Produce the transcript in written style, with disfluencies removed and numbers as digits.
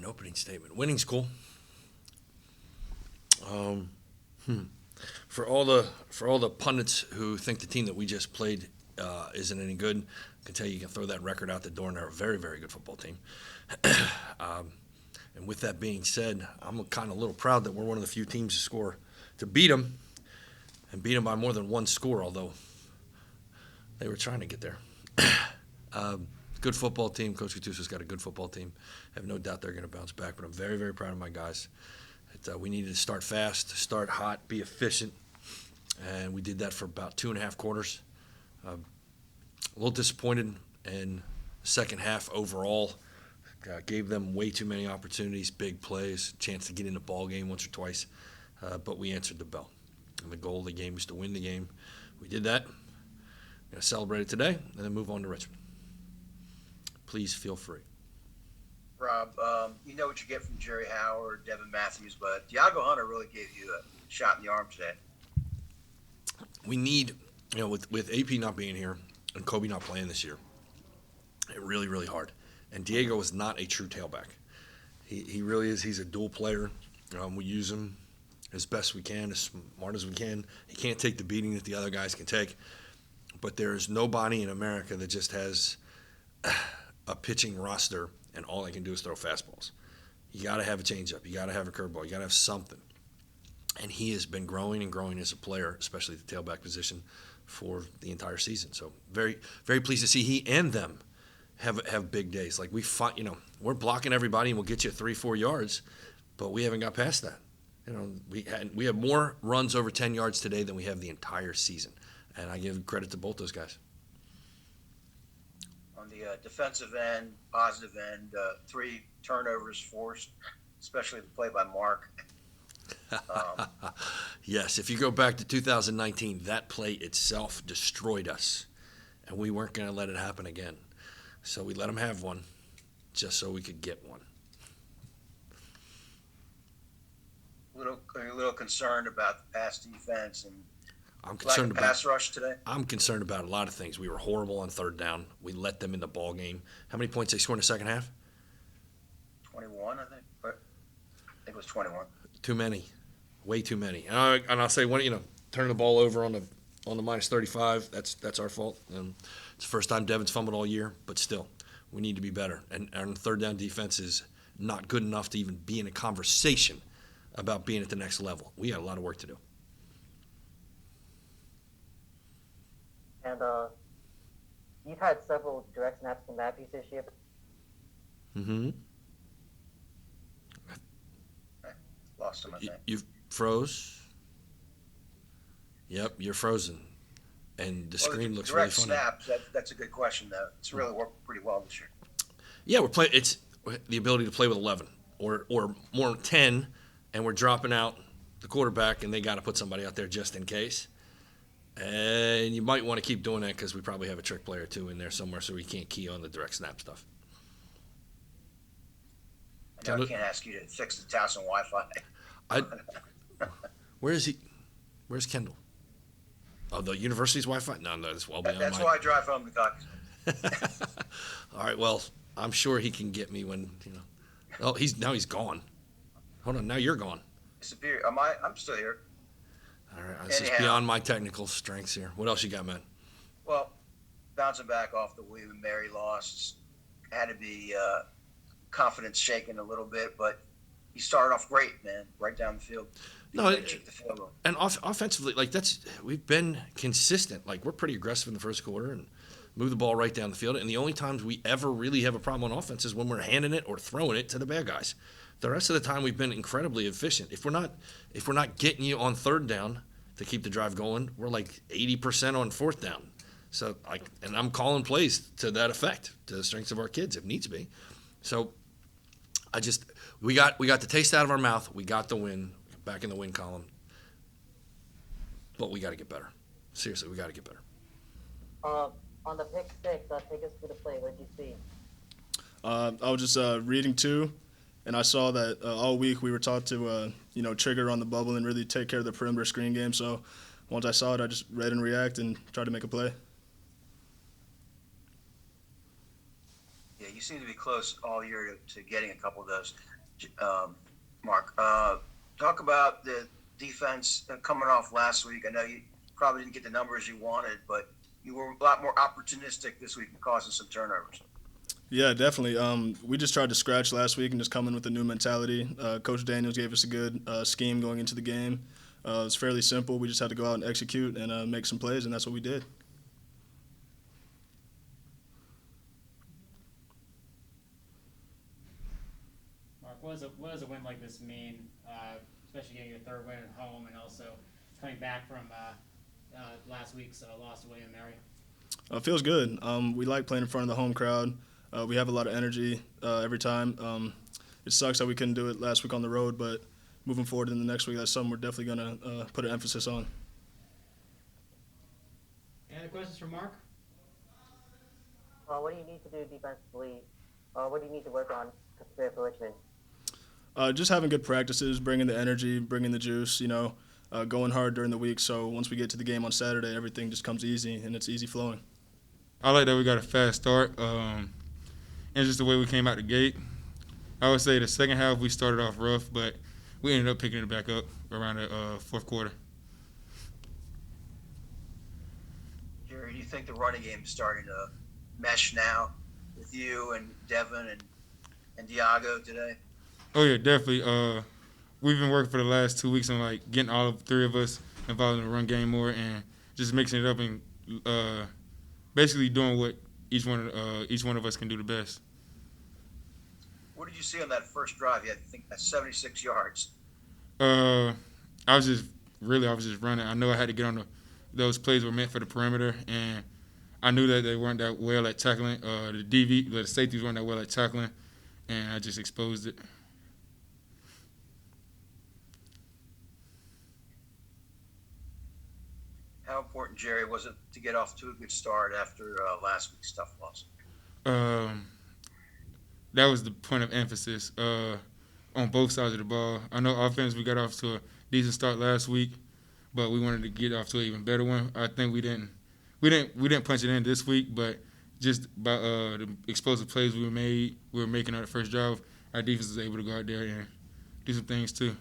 opening statement. Winning's cool. For all the pundits who think the team that we just played isn't any good, I can tell you can throw that record out the door, and they're a very, very good football team. And with that being said, I'm kind of a little proud that we're one of the few teams to beat them, and beat them by more than one score, although they were trying to get there. Good football team. Coach Gattuso's got a good football team. I have no doubt they're going to bounce back, but I'm very, very proud of my guys. We needed to start fast, start hot, be efficient, and we did that for about 2.5 quarters. A little disappointed in the second half overall. Gave them way too many opportunities, big plays, chance to get in the ball game once or twice, but we answered the bell. And the goal of the game is to win the game. We did that. We're going to celebrate it today and then move on to Richmond. Please feel free. Rob, you know what you get from Jerry Howard, Devin Matthews, but Thiago Hunter really gave you a shot in the arm today. We need, with AP not being here and Kobe not playing this year, it really, really hard. And Diego is not a true tailback. He really is. He's a dual player. We use him as best we can, as smart as we can. He can't take the beating that the other guys can take. But there is nobody in America that just has a pitching roster and all they can do is throw fastballs. You got to have a changeup. You got to have a curveball. You got to have something. And he has been growing and growing as a player, especially the tailback position, for the entire season. So very, very pleased to see he and them have big days. Like we're blocking everybody and we'll get you 3-4 yards, but we haven't got past that. We have more runs over 10 yards today than we have the entire season, and I give credit to both those guys. On the defensive end, positive end, 3 turnovers forced, especially the play by Mark. Yes, if you go back to 2019, that play itself destroyed us, and we weren't going to let it happen again. So we let them have one just so we could get one. Are you a little concerned about the pass defense and I'm concerned about pass rush today? I'm concerned about a lot of things. We were horrible on third down. We let them in the ball game. How many points they scored in the second half? 21, I think. I think it was 21. Too many. Way too many. And I'll say, turning the ball over on the minus 35, that's our fault. And it's the first time Devin's fumbled all year, but still, we need to be better. And our third down defense is not good enough to even be in a conversation about being at the next level. We got a lot of work to do. And you've had several direct snaps from Matthews this year. Mm-hmm. Lost him, I think. You froze? Yep, you're frozen. And the screen looks really funny. Direct snaps, that's a good question, though. It's really worked pretty well this year. Yeah, we're playing. It's the ability to play with 11 or more 10, and we're dropping out the quarterback, and they got to put somebody out there just in case. And you might want to keep doing that because we probably have a trick player, too, in there somewhere, so we can't key on the direct snap stuff. I can't ask you to fix the Towson Wi-Fi. Where is he? Where's Kendall? Oh, the university's Wi-Fi? No, that's well beyond That's why I drive home to Caucus. All right, well, I'm sure he can get me when, Oh, he's gone. Hold on, now you're gone. Disappear. I'm still here. All right, this is beyond my technical strengths here. What else you got, man? Well, bouncing back off the William & Mary loss, had to be confidence shaken a little bit, but he started off great, man, right down the field. And offensively, we've been consistent. Like, we're pretty aggressive in the first quarter and move the ball right down the field. And the only times we ever really have a problem on offense is when we're handing it or throwing it to the bad guys. The rest of the time, we've been incredibly efficient. If we're not getting you on third down to keep the drive going, we're like 80% on fourth down. So, and I'm calling plays to that effect, to the strengths of our kids if needs be. So, we got the taste out of our mouth. We got the win, back in the win column. But we got to get better. Seriously, we got to get better. On the pick six, take us through the play. What did you see? I was just reading too, and I saw that all week we were taught to trigger on the bubble and really take care of the perimeter screen game. So once I saw it, I just read and react and tried to make a play. Yeah, you seem to be close all year to getting a couple of those. Mark, talk about the defense coming off last week. I know you probably didn't get the numbers you wanted, but you were a lot more opportunistic this week and causing some turnovers. Yeah, definitely. We just tried to scratch last week and just come in with a new mentality. Coach Daniels gave us a good scheme going into the game. It was fairly simple. We just had to go out and execute and make some plays, and that's what we did. Mark, what does a win like this mean, especially getting your third win at home and also coming back from last week's loss to William & Mary? It feels good. We like playing in front of the home crowd. We have a lot of energy every time. It sucks that we couldn't do it last week on the road, but moving forward in the next week, that's something we're definitely going to put an emphasis on. Any other questions for Mark? What do you need to do defensively? What do you need to work on to prepare for Richmond? Just having good practices, bringing the energy, bringing the juice, going hard during the week. So once we get to the game on Saturday, everything just comes easy, and it's easy flowing. I like that we got a fast start, and just the way we came out the gate. I would say the second half we started off rough, but we ended up picking it back up around the fourth quarter. Jerry, do you think the running game is starting to mesh now with you and Devin and Diago today? Oh yeah, definitely. We've been working for the last 2 weeks on getting all of three of us involved in the run game more and just mixing it up and basically doing what each one of us can do the best. What did you see on that first drive? You had, I think, 76 yards. I was just running. I know I had to get on those plays were meant for the perimeter, and I knew that they weren't that well at tackling. The safeties weren't that well at tackling, and I just exposed it. How important, Jerry, was it to get off to a good start after last week's tough loss? That was the point of emphasis on both sides of the ball. I know offense, we got off to a decent start last week, but we wanted to get off to an even better one. I think we didn't punch it in this week, but just by the explosive plays we were making on the first drive, our defense was able to go out there and do some things too.